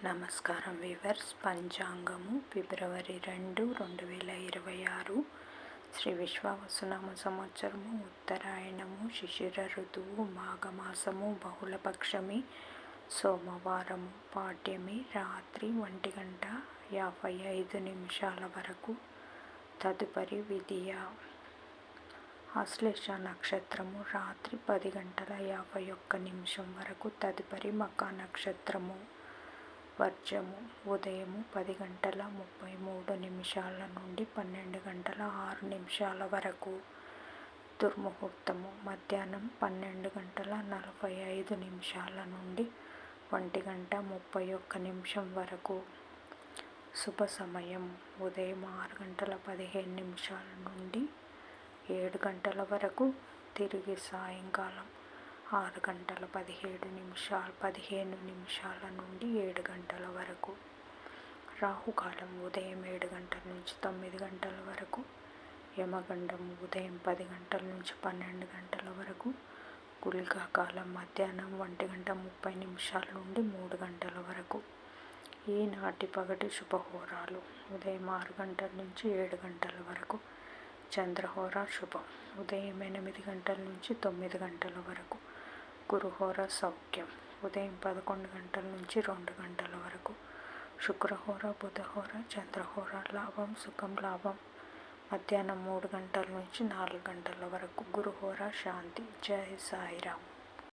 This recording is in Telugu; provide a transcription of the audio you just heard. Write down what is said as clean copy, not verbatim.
నమస్కారం వీవర్స్. పంచాంగము ఫిబ్రవరి 2, 2026 శ్రీ విశ్వావసునామ సంవత్సరము, ఉత్తరాయణము, శిశిర ఋతువు, మాఘమాసము, బహుళపక్షమి, సోమవారము, పాడ్యమి, రాత్రి 1:55 వరకు. తదుపరి విధియ. ఆశ్లేష నక్షత్రము రాత్రి 10:51 వరకు. తదుపరి మఖా నక్షత్రము. వర్జము ఉదయము 10:33 నుండి 12:06 వరకు. దుర్ముహూర్తము మధ్యాహ్నం 12:45 నుండి 1:31 వరకు. శుభ సమయం ఉదయం 6:15 నుండి 7 వరకు. తిరిగి సాయంకాలం 6:15 నుండి 7 వరకు. రాహుకాలం ఉదయం 7 నుంచి 9 వరకు. యమగండం ఉదయం 10 నుంచి 12 వరకు. గుళికా కాలం మధ్యాహ్నం 1:30 నుండి 3 వరకు. ఈనాటి పగటి శుభహోరాలు ఉదయం 6 నుంచి 7 వరకు. చంద్రహోర శుభం ఉదయం 8 నుంచి 9 వరకు. గురుహోర సౌఖ్యం ఉదయం 11 నుంచి 2 వరకు. శుక్రహోర, బుధహోర, చంద్రహోర లాభం, సుఖం, లాభం మధ్యాహ్నం 3 నుంచి 4 వరకు. గురుహోర శాంతి. జై సాయిరామ్.